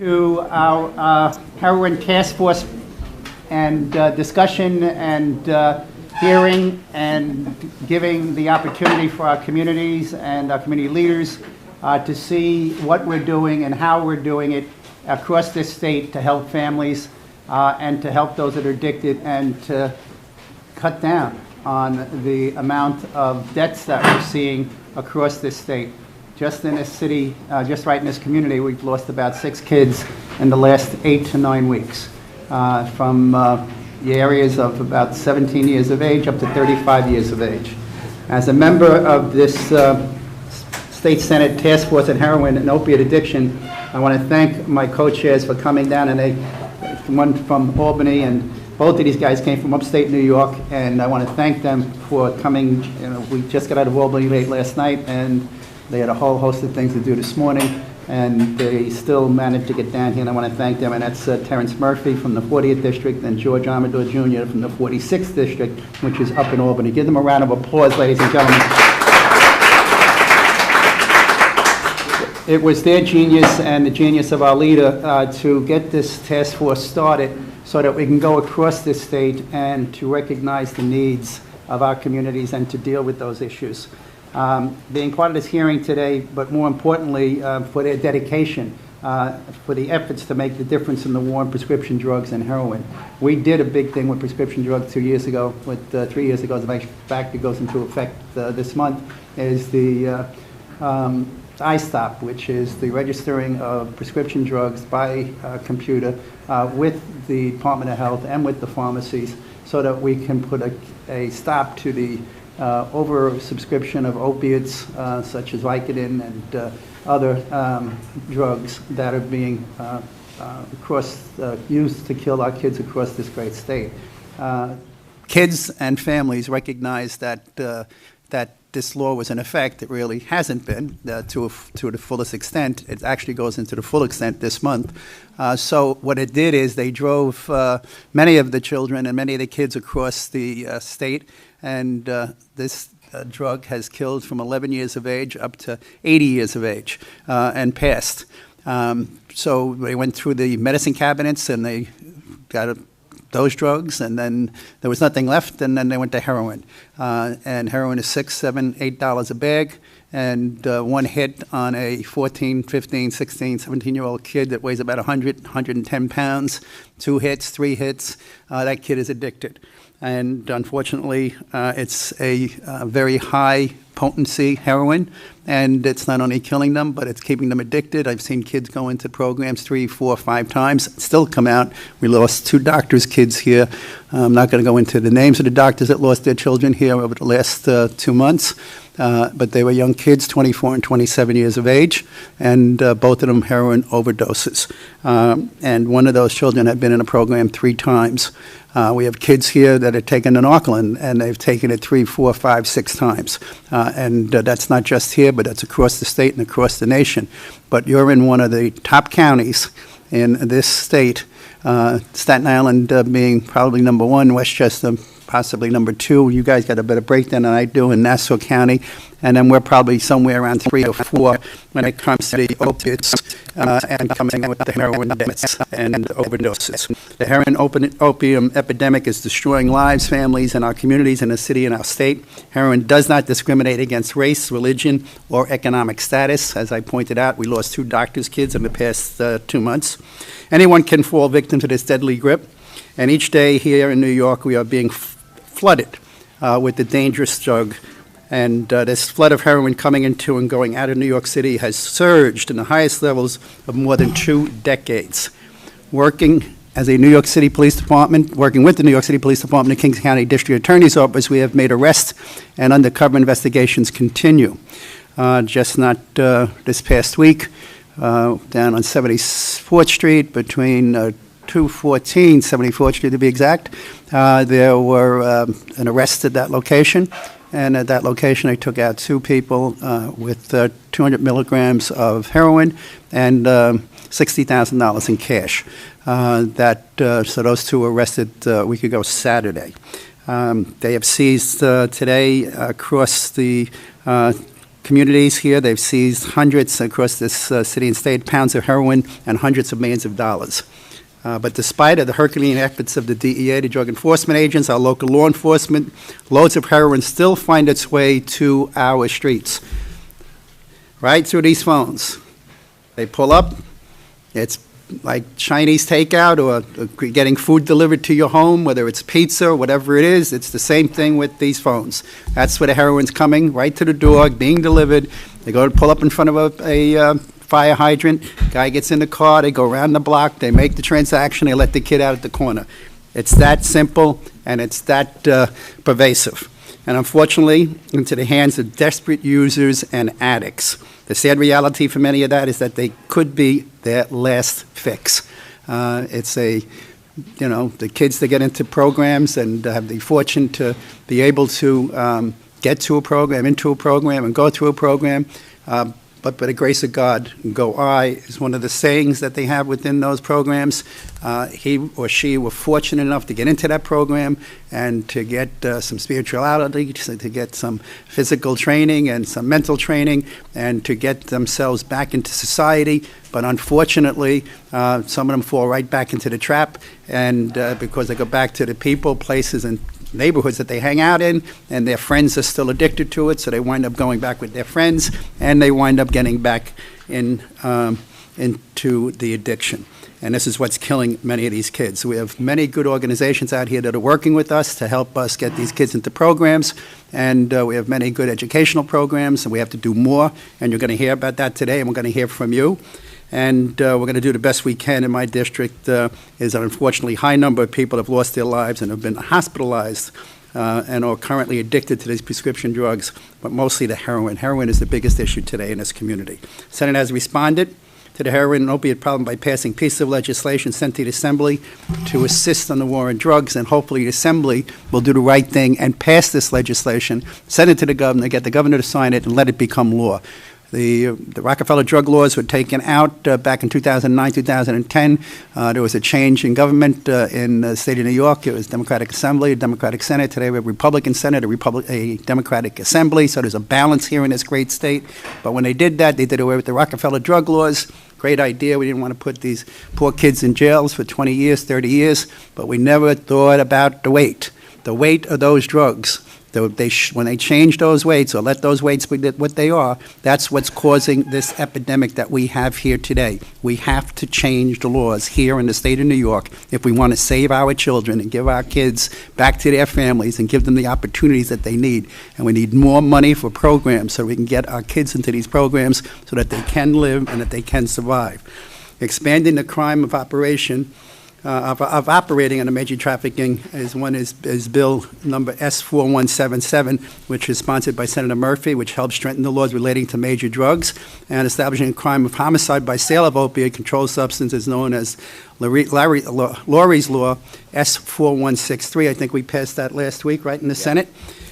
To our heroin task force and discussion and hearing and giving the opportunity for our communities and our community leaders to see what we're doing and how we're doing it across this state to help families and to help those that are addicted and to cut down on the amount of deaths that we're seeing across this state. Just in this city, just right in this community, we've lost about 6 kids in the last 8 to 9 weeks, from the areas of about 17 years of age up to 35 years of age. As a member of this State Senate Task Force on Heroin and Opiate Addiction, I want to thank my co-chairs for coming down, and one from Albany, and both of these guys came from upstate New York, and I want to thank them for coming. We just got out of Albany late last night, and they had a whole host of things to do this morning, and they still managed to get down here, and I want to thank them. And that's Terrence Murphy from the 40th District and George Amador Jr. from the 46th District, which is up in Albany. Give them a round of applause, ladies and gentlemen. It was their genius and the genius of our leader to get this task force started so that we can go across this state and to recognize the needs of our communities and to deal with those issues. Being part of this hearing today, but more importantly, for their dedication, for the efforts to make the difference in the war on prescription drugs and heroin. We did a big thing with prescription drugs 2 years ago, 3 years ago, as a matter of fact, it goes into effect this month, is the iStop, which is the registering of prescription drugs by computer with the Department of Health and with the pharmacies, so that we can put a stop to the oversubscription of opiates such as Vicodin and other drugs that are being used to kill our kids across this great state. Kids and families recognize that that this law was in effect. It really hasn't been to the fullest extent. It actually goes into the full extent this month. So what it did is they drove many of the children and many of the kids across the state, and this drug has killed from 11 years of age up to 80 years of age and past. So they went through the medicine cabinets and they got those drugs, and then there was nothing left, and then they went to heroin. And heroin is $6, $7, $8 a bag, and one hit on a 14, 15, 16, 17-year-old kid that weighs about 100, 110 pounds, 2 hits, 3 hits, that kid is addicted. And unfortunately, it's a very high potency heroin, and it's not only killing them, but it's keeping them addicted. I've seen kids go into programs 3, 4, 5 times, still come out. We lost 2 doctors' kids here. I'm not going to go into the names of the doctors that lost their children here over the last 2 months, but they were young kids, 24 and 27 years of age, and both of them heroin overdoses. And one of those children had been in a program 3 times. We have kids here that are taking Narcan, and they've taken it 3, 4, 5, 6 times. And that's not just here, but that's across the state and across the nation. But you're in one of the top counties in this state, Staten Island being probably number 1, Westchester possibly number 2. You guys got a better breakdown than I do in Nassau County. And then we're probably somewhere around 3 or 4 when it comes to the opiates and coming with the heroin deaths and overdoses. The heroin opium epidemic is destroying lives, families, and our communities in the city and our state. Heroin does not discriminate against race, religion, or economic status. As I pointed out, we lost 2 doctors' kids in the past 2 months. Anyone can fall victim to this deadly grip. And each day here in New York, we are being flooded with the dangerous drug. And this flood of heroin coming into and going out of New York City has surged in the highest levels of more than 2 decades. Working as a New York City Police Department, working with the New York City Police Department and Kings County District Attorney's Office, we have made arrests and undercover investigations continue. Just not this past week, down on 74th Street between 214, 74th Street to be exact, there were an arrest at that location. And at that location, they took out 2 people with 200 milligrams of heroin and $60,000 in cash. So those 2 were arrested a week ago Saturday. They have seized today across the communities here. They've seized hundreds across this city and state, pounds of heroin and hundreds of millions of dollars. But despite the Herculean efforts of the DEA, the drug enforcement agents, our local law enforcement, loads of heroin still find its way to our streets, right through these phones. They pull up, it's like Chinese takeout or getting food delivered to your home, whether it's pizza or whatever it is, it's the same thing with these phones. That's where the heroin's coming, right to the door, being delivered. They go to pull up in front of a fire hydrant, guy gets in the car, they go around the block, they make the transaction, they let the kid out at the corner. It's that simple, and it's that pervasive. And unfortunately, into the hands of desperate users and addicts. The sad reality for many of that is that they could be their last fix. It's the kids that get into programs and have the fortune to be able to get to a program, into a program, and go through a program. But by the grace of God, go I, is one of the sayings that they have within those programs. He or she were fortunate enough to get into that program and to get some spirituality, to get some physical training and some mental training, and to get themselves back into society. But unfortunately, some of them fall right back into the trap, and because they go back to the people, places, and neighborhoods that they hang out in, and their friends are still addicted to it, so they wind up going back with their friends, and they wind up getting back into the addiction. And this is what's killing many of these kids. We have many good organizations out here that are working with us to help us get these kids into programs, and we have many good educational programs, and we have to do more, and you're going to hear about that today, and we're going to hear from you. And we're going to do the best we can. In my district is an unfortunately high number of people have lost their lives and have been hospitalized and are currently addicted to these prescription drugs, but mostly to heroin. Heroin is the biggest issue today in this community. The Senate has responded to the heroin and opiate problem by passing pieces of legislation sent to the Assembly to assist on the war on drugs, and hopefully the Assembly will do the right thing and pass this legislation, send it to the governor, get the governor to sign it, and let it become law. The Rockefeller drug laws were taken out back in 2009, 2010. There was a change in government in the state of New York. It was Democratic Assembly, a Democratic Senate. Today we have Republican Senate, a Democratic Assembly. So there's a balance here in this great state. But when they did that, they did away with the Rockefeller drug laws. Great idea. We didn't want to put these poor kids in jails for 20 years, 30 years. But we never thought about the weight of those drugs. When they change those weights or let those weights be what they are, that's what's causing this epidemic that we have here today. We have to change the laws here in the state of New York if we want to save our children and give our kids back to their families and give them the opportunities that they need. And we need more money for programs so we can get our kids into these programs so that they can live and that they can survive. Expanding the crime of operation of operating on a major trafficking is bill number S4177, which is sponsored by Senator Murphy, which helps strengthen the laws relating to major drugs, and establishing a crime of homicide by sale of opiate controlled substances known as Laurie's Law, S4163. I think we passed that last week, right, in the Senate.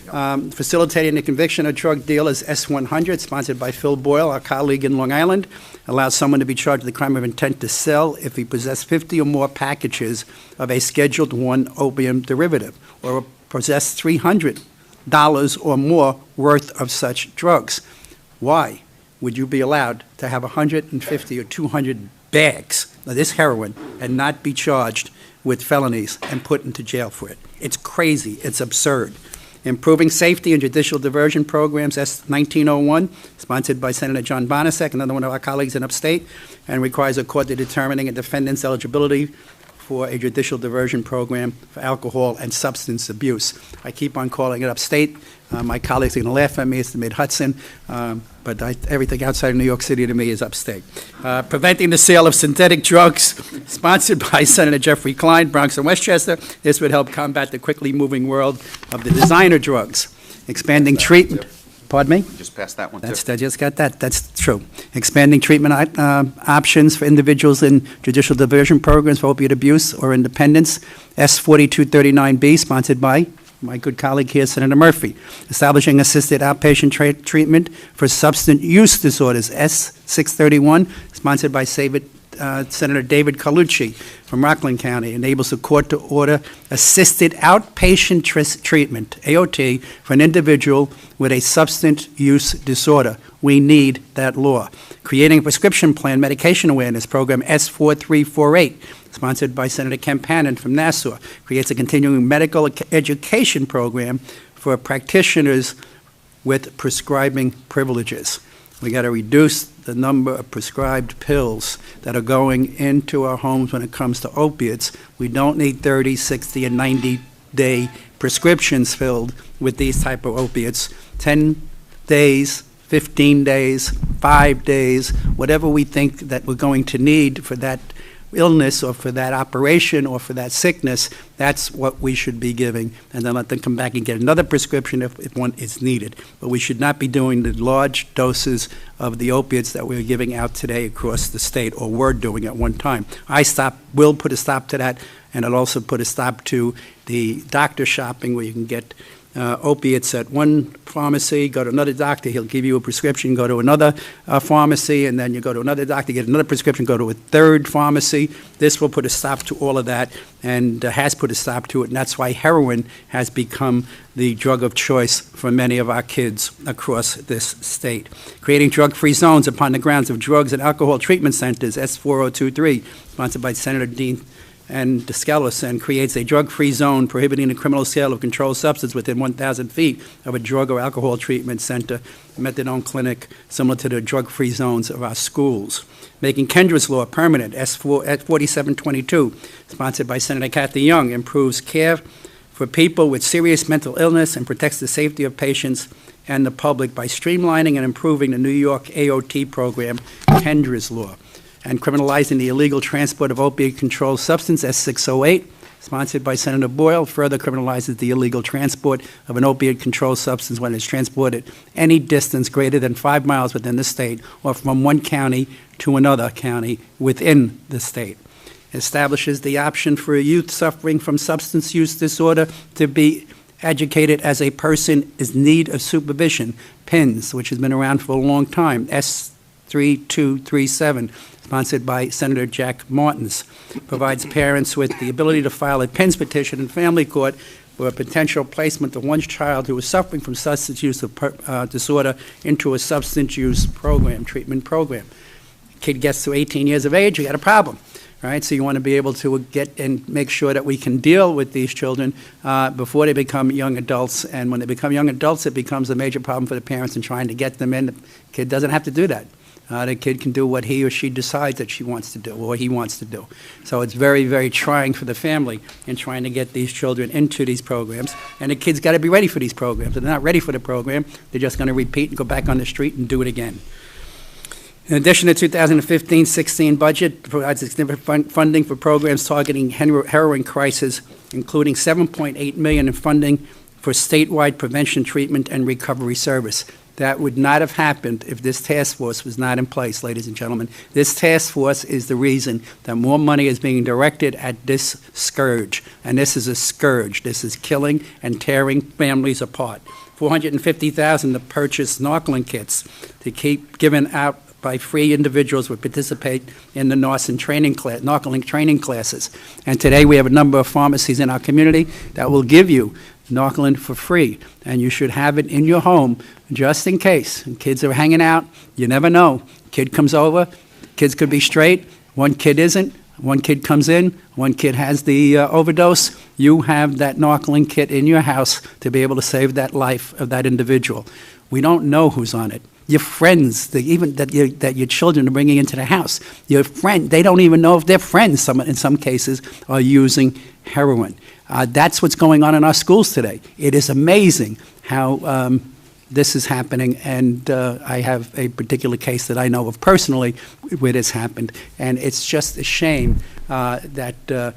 Facilitating the conviction of drug dealers, S100, sponsored by Phil Boyle, our colleague in Long Island, allows someone to be charged with the crime of intent to sell if he possessed 50 or more packages of a Scheduled I opium derivative, or possessed $300 or more worth of such drugs. Why would you be allowed to have 150 or 200 bags of this heroin and not be charged with felonies and put into jail for it? It's crazy. It's absurd. Improving Safety and Judicial Diversion Programs, S1901, sponsored by Senator John Bonasek, another one of our colleagues in upstate, and requires a court to determining a defendant's eligibility for a judicial diversion program for alcohol and substance abuse. I keep on calling it upstate. My colleagues are going to laugh at me. It's the Mid-Hudson, but everything outside of New York City to me is upstate. Preventing the sale of synthetic drugs, sponsored by Senator Jeffrey Klein, Bronx and Westchester. This would help combat the quickly moving world of the designer drugs. Expanding treatment. Pardon me? Just passed that one, too. I just got that. That's true. Expanding treatment options for individuals in judicial diversion programs for opiate abuse or independence, S4239B, sponsored by my good colleague here, Senator Murphy. Establishing assisted outpatient treatment for substance use disorders, S631, sponsored by Senator David Carlucci from Rockland County, enables the court to order assisted outpatient treatment, AOT, for an individual with a substance use disorder. We need that law. Creating a prescription plan medication awareness program, S4348, sponsored by Senator Kemp Hannon from Nassau, creates a continuing medical education program for practitioners with prescribing privileges. We got to reduce the number of prescribed pills that are going into our homes when it comes to opiates. We don't need 30, 60, and 90-day prescriptions filled with these type of opiates. 10 days, 15 days, 5 days, whatever we think that we're going to need for that illness or for that operation or for that sickness, that's what we should be giving, and then let them come back and get another prescription if one is needed. But we should not be doing the large doses of the opiates that we're giving out today across the state, or were doing at one time. Will put a stop to that, and it'll also put a stop to the doctor shopping where you can get opiates at one pharmacy, go to another doctor, he'll give you a prescription, go to another pharmacy, and then you go to another doctor, get another prescription, go to a third pharmacy. This will put a stop to all of that, and has put a stop to it, and that's why heroin has become the drug of choice for many of our kids across this state. Creating drug-free zones upon the grounds of drugs and alcohol treatment centers, S4023, sponsored by Senator Dean and DeScallis, and creates a drug-free zone prohibiting the criminal sale of controlled substance within 1,000 feet of a drug or alcohol treatment center, methadone clinic, similar to the drug-free zones of our schools. Making Kendra's law permanent, S4722, sponsored by Senator Kathy Young, improves care for people with serious mental illness and protects the safety of patients and the public by streamlining and improving the New York AOT program, Kendra's law. And criminalizing the illegal transport of opiate-controlled substance, S608, sponsored by Senator Boyle, further criminalizes the illegal transport of an opiate-controlled substance when it's transported any distance greater than 5 miles within the state or from one county to another county within the state. Establishes the option for a youth suffering from substance use disorder to be educated as a person in need of supervision, PINS, which has been around for a long time, S3237, sponsored by Senator Jack Martins, provides parents with the ability to file a PINS petition in family court for a potential placement of one's child who is suffering from substance use disorder into a substance use program, treatment program. Kid gets to 18 years of age, you got a problem, right? So you want to be able to get and make sure that we can deal with these children before they become young adults. And when they become young adults, it becomes a major problem for the parents in trying to get them in. The kid doesn't have to do that. The kid can do what he or she decides that she wants to do or he wants to do. So it's very, very trying for the family in trying to get these children into these programs. And the kids got to be ready for these programs. If they're not ready for the program, they're just going to repeat and go back on the street and do it again. In addition, the 2015-16 budget provides significant funding for programs targeting heroin crisis, including $7.8 million in funding for statewide prevention, treatment, and recovery service. That would not have happened if this task force was not in place, ladies and gentlemen. This task force is the reason that more money is being directed at this scourge. And this is a scourge. This is killing and tearing families apart. $450,000 to purchase Narcan kits to keep given out by free individuals who participate in the Narcan training classes. And today we have a number of pharmacies in our community that will give you Narcan for free, and you should have it in your home just in case. And kids are hanging out, you never know. Kid comes over, kids could be straight, one kid isn't, one kid comes in, one kid has the overdose. You have that Narcan kit in your house to be able to save that life of that individual. We don't know who's on it. Your friends, even that your children are bringing into the house, your friend, they don't even know if their friends, in some cases, are using heroin. That's what's going on in our schools today. It is amazing how this is happening, and I have a particular case that I know of personally where this happened, and it's just a shame that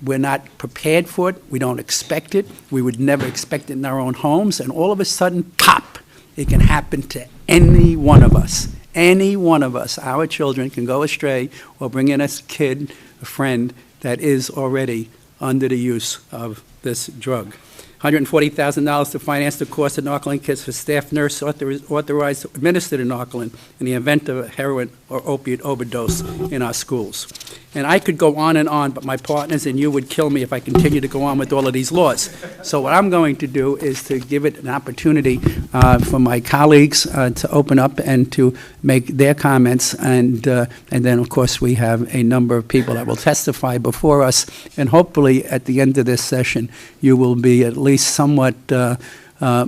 we're not prepared for it. We don't expect it. We would never expect it in our own homes, and all of a sudden, pop! It can happen to any one of us. Any one of us. Our children can go astray or bring in a kid, a friend, that is already under the use of this drug. $140,000 to finance the cost of Narcan kits for staff nurse authorized to administer the Narcan in the event of a heroin or opiate overdose in our schools. And I could go on, but my partners and you would kill me if I continue to go on with all of these laws. So what I'm going to do is to give it an opportunity for my colleagues to open up and to make their comments, and then, of course, we have a number of people that will testify before us, and hopefully, at the end of this session, you will be at least somewhat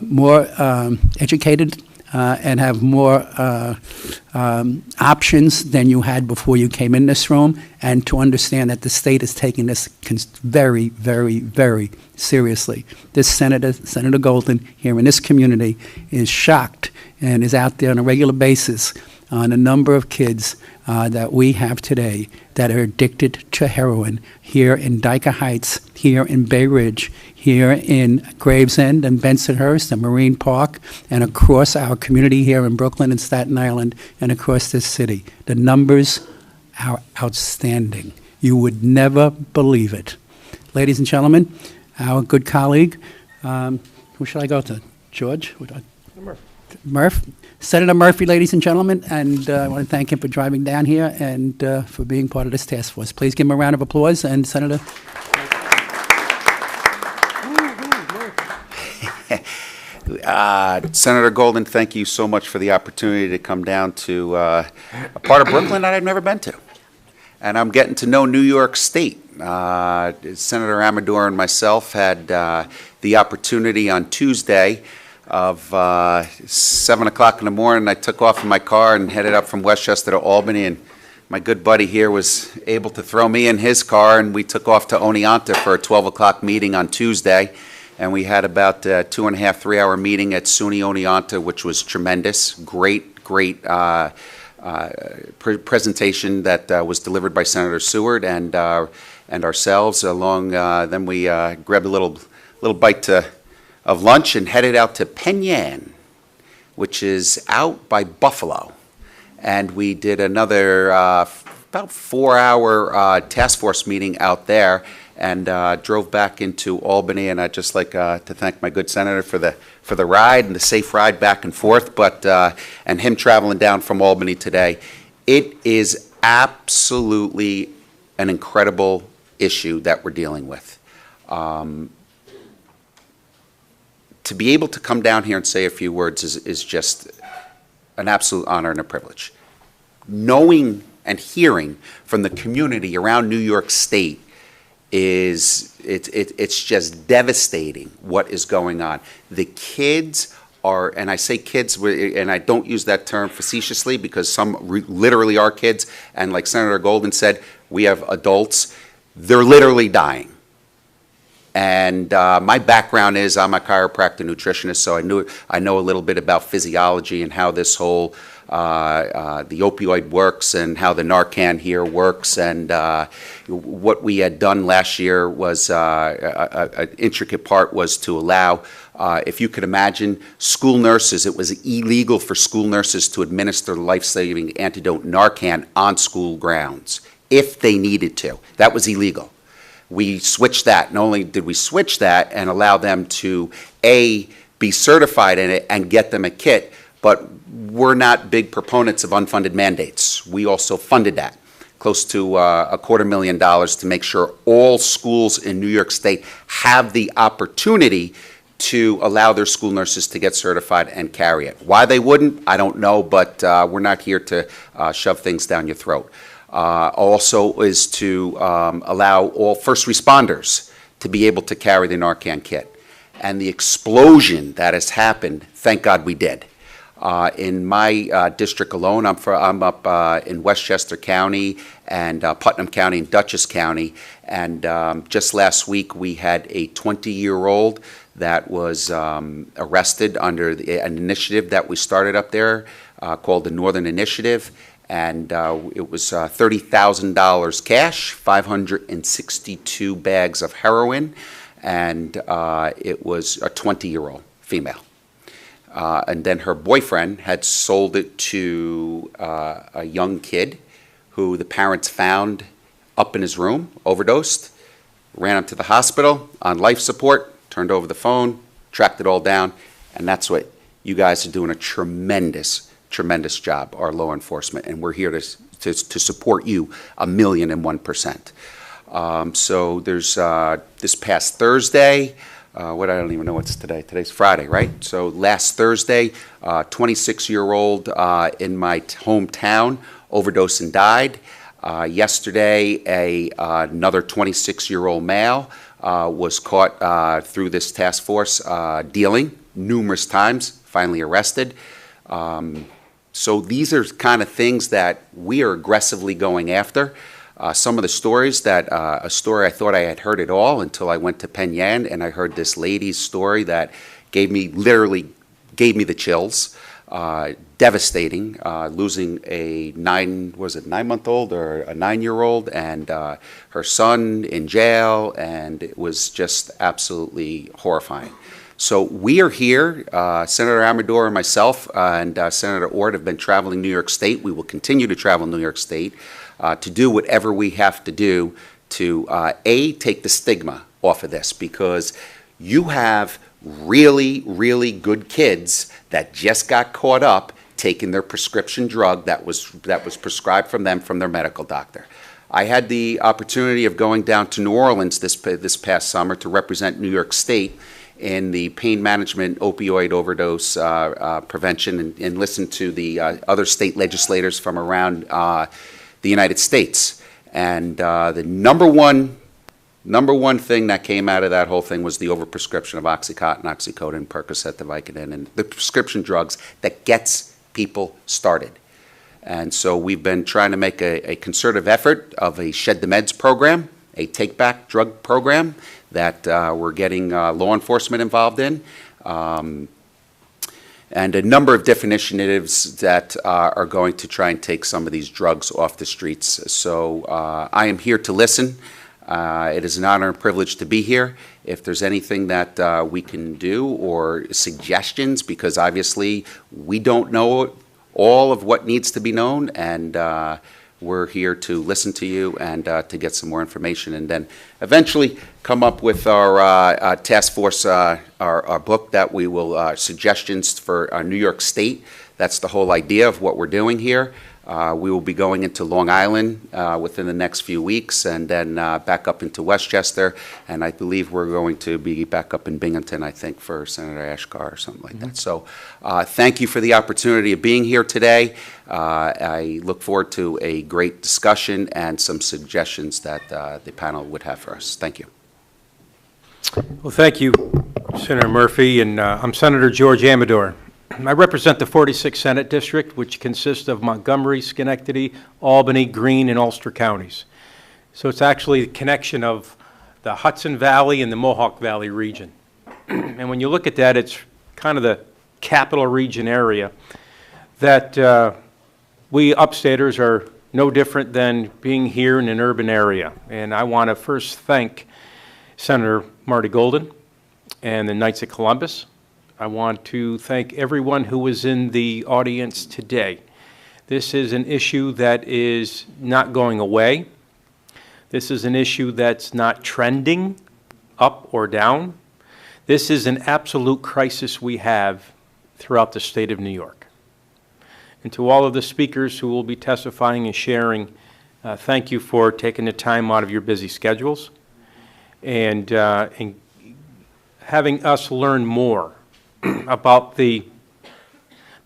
more educated and have more options than you had before you came in this room, and to understand that the state is taking this very, very, very seriously. This Senator Golden, here in this community, is shocked and is out there on a regular basis on a number of kids that we have today that are addicted to heroin here in Dyker Heights, here in Bay Ridge, here in Gravesend and Bensonhurst and Marine Park, and across our community here in Brooklyn and Staten Island and across this city. The numbers are outstanding. You would never believe it. Ladies and gentlemen, our good colleague, who should I go to? George? Murph. Senator Murphy, ladies and gentlemen, and I want to thank him for driving down here and for being part of this task force. Please give him a round of applause, and Senator. Senator Golden, thank you so much for the opportunity to come down to a part of Brooklyn that I've never been to. And I'm getting to know New York State. Senator Amador and myself had the opportunity on Tuesday of 7 o'clock in the morning. I took off in my car and headed up from Westchester to Albany, and my good buddy here was able to throw me in his car, and we took off to Oneonta for a 12 o'clock meeting on Tuesday. And we had about a 2.5, 3-hour meeting at SUNY Oneonta, which was tremendous. Great presentation that was delivered by Senator Seward and ourselves. Then we grabbed a little bite of lunch and headed out to Penn Yan, which is out by Buffalo. And we did another about 4-hour task force meeting out there, and drove back into Albany. And I'd just like to thank my good senator for the ride and the safe ride back and forth, and him traveling down from Albany today. It is absolutely an incredible issue that we're dealing with. To be able to come down here and say a few words is just an absolute honor and a privilege. Knowing and hearing from the community around New York State it's just devastating what is going on. The kids are, and I say kids, and I don't use that term facetiously because some literally are kids, and like Senator Golden said, we have adults. They're literally dying. And my background is I'm a chiropractor nutritionist, so I know a little bit about physiology and how this whole the opioid works and how the Narcan here works. And what we had done last year was an intricate part was to allow, if you could imagine, school nurses. It was illegal for school nurses to administer life-saving antidote Narcan on school grounds if they needed to. That was illegal. We switched that. Not only did we switch that and allow them to, A, be certified in it and get them a kit, but we're not big proponents of unfunded mandates. We also funded that, close to $250,000 to make sure all schools in New York State have the opportunity to allow their school nurses to get certified and carry it. Why they wouldn't, I don't know, but we're not here to shove things down your throat. Also is to allow all first responders to be able to carry the Narcan kit. And the explosion that has happened, thank God we did. In my district alone, I'm up in Westchester County and Putnam County and Dutchess County. And just last week we had a 20-year-old that was arrested under an initiative that we started up there called the Northern Initiative. And it was $30,000 cash, 562 bags of heroin, and it was a 20-year-old female. And then her boyfriend had sold it to a young kid who the parents found up in his room, overdosed, ran him to the hospital on life support, turned over the phone, tracked it all down, and that's what you guys are doing, a tremendous tremendous job, our law enforcement, and we're here to support you 1,000,001%. So there's this past Thursday, I don't even know what's today. Today's Friday, right? So last Thursday, 26-year-old in my hometown overdosed and died. Yesterday, another 26-year-old male was caught through this task force dealing numerous times, finally arrested. So these are kind of things that we are aggressively going after. Some of the stories that, a story I thought I had heard it all until I went to Penn Yan and I heard this lady's story that literally gave me the chills. Devastating, losing a 9-month-old or a 9-year-old and her son in jail, and it was just absolutely horrifying. So we are here, Senator Amador and myself and Senator Ord have been traveling New York State. We will continue to travel New York State to do whatever we have to do to, take the stigma off of this, because you have really, really good kids that just got caught up taking their prescription drug that was prescribed from them from their medical doctor. I had the opportunity of going down to New Orleans this past summer to represent New York State in the pain management opioid overdose prevention and listen to the other state legislators from around the United States. And the number one thing that came out of that whole thing was the overprescription of Oxycontin, Oxycodone, Percocet, Vicodin, and the prescription drugs that gets people started. And so we've been trying to make a concerted effort of a Shed the Meds program, a take-back drug program that we're getting law enforcement involved in, and a number of different initiatives that are going to try and take some of these drugs off the streets. So I am here to listen. It is an honor and privilege to be here. If there's anything that we can do or suggestions, because obviously we don't know all of what needs to be known, and we're here to listen to you and to get some more information, and then eventually come up with our task force, our book that we will, suggestions for New York State. That's the whole idea of what we're doing here. We will be going into Long Island within the next few weeks, and then back up into Westchester, and I believe we're going to be back up in Binghamton, I think, for Senator Ashkar or something like that. So thank you for the opportunity of being here today. I look forward to a great discussion and some suggestions that the panel would have for us. Thank you. Well, thank you, Senator Murphy, and I'm Senator George Amador. I represent the 46th Senate District, which consists of Montgomery, Schenectady, Albany, Greene, and Ulster counties. So it's actually the connection of the Hudson Valley and the Mohawk Valley region. And when you look at that, it's kind of the capital region area that we upstaters are no different than being here in an urban area. And I want to first thank Senator Marty Golden and the Knights of Columbus. I want to thank everyone who was in the audience today. This is an issue that is not going away. This is an issue that's not trending up or down. This is an absolute crisis we have throughout the state of New York. And to all of the speakers who will be testifying and sharing, thank you for taking the time out of your busy schedules and having us learn more about the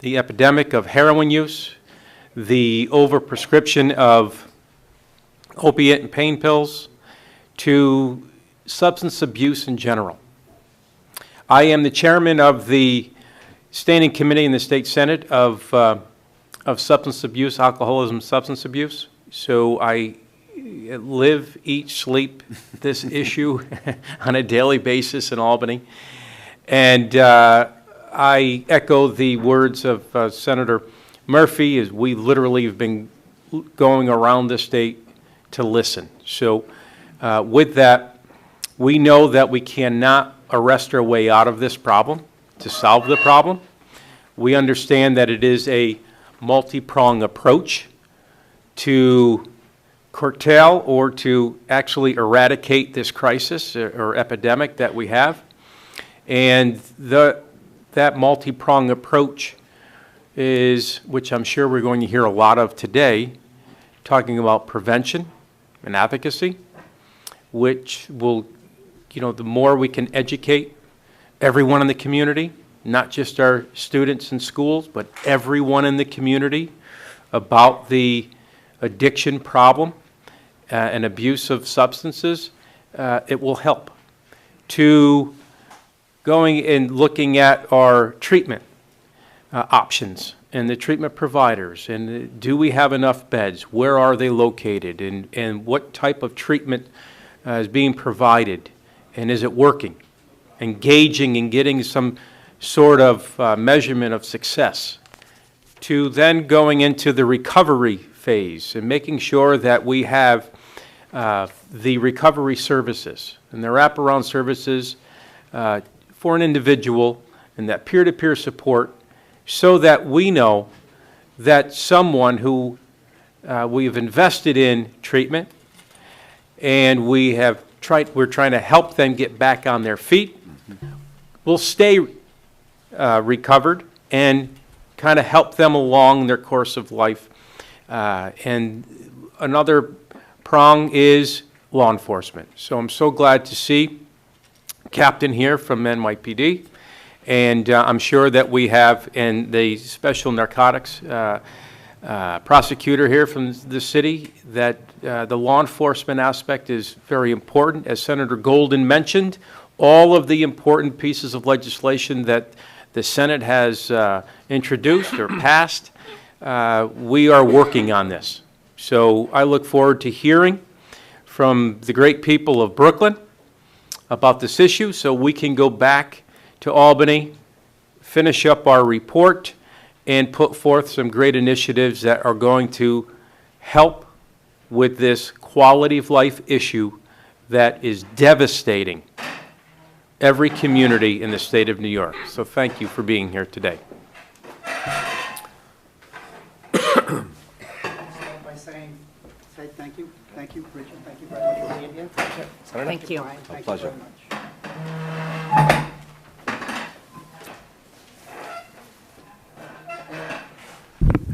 epidemic of heroin use, the overprescription of opiate and pain pills, to substance abuse in general. I am the chairman of the Standing Committee in the State Senate of substance abuse, alcoholism, substance abuse. So I live, eat, sleep this issue on a daily basis in Albany. And I echo the words of Senator Murphy, as we literally have been going around the state to listen. So with that, we know that we cannot arrest our way out of this problem to solve the problem. We understand that it is a multi-pronged approach to curtail or to actually eradicate this crisis or epidemic that we have. And that multi-pronged approach is, which I'm sure we're going to hear a lot of today, talking about prevention and advocacy, which will, the more we can educate everyone in the community, not just our students in schools, but everyone in the community about the addiction problem and abuse of substances, it will help. To going and looking at our treatment options and the treatment providers, and do we have enough beds? Where are they located? And what type of treatment is being provided? And is it working? Engaging and getting some sort of measurement of success. To then going into the recovery phase and making sure that we have the recovery services and the wraparound services for an individual and that peer-to-peer support, so that we know that someone who we've invested in treatment and we're trying to help them get back on their feet, will stay recovered and kind of help them along their course of life. And another prong is law enforcement. So I'm so glad to see Captain here from NYPD. And I'm sure that we have, and the special narcotics prosecutor here from the city, that the law enforcement aspect is very important. As Senator Golden mentioned, all of the important pieces of legislation that the Senate has introduced or passed, we are working on this. So I look forward to hearing from the great people of Brooklyn about this issue, so we can go back to Albany, finish up our report, and put forth some great initiatives that are going to help with this quality of life issue that is devastating every community in the state of New York. So thank you for being here today. Start by saying thank you. Thank you, Bridget. Thank you very much for being here. Thank you. Thank pleasure. you very much.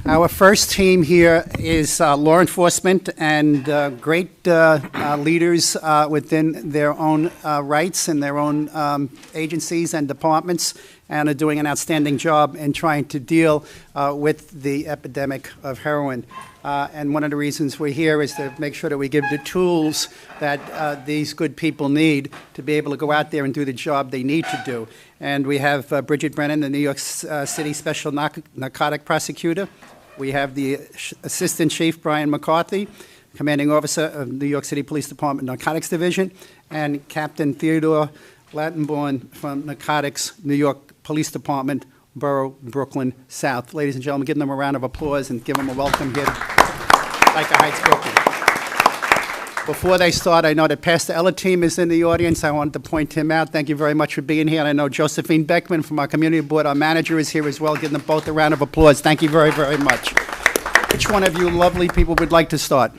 Our first team here is law enforcement and great leaders within their own rights and their own agencies and departments, and are doing an outstanding job in trying to deal with the epidemic of heroin. And one of the reasons we're here is to make sure that we give the tools that these good people need to be able to go out there and do the job they need to do. And we have Bridget Brennan, the New York City Special Narcotic Prosecutor. We have the Assistant Chief, Brian McCarthy, Commanding Officer of New York City Police Department Narcotics Division, and Captain Theodore Lattenborn from Narcotics, New York Police Department, Borough, Brooklyn South. Ladies and gentlemen, give them a round of applause and give them a welcome here to Micah Heights, Brooklyn. Before they start, I know that Pastor Ellerteam is in the audience. I wanted to point him out. Thank you very much for being here. And I know Josephine Beckman from our community board, our manager, is here as well. Give them both a round of applause. Thank you very, very much. Which one of you lovely people would like to start?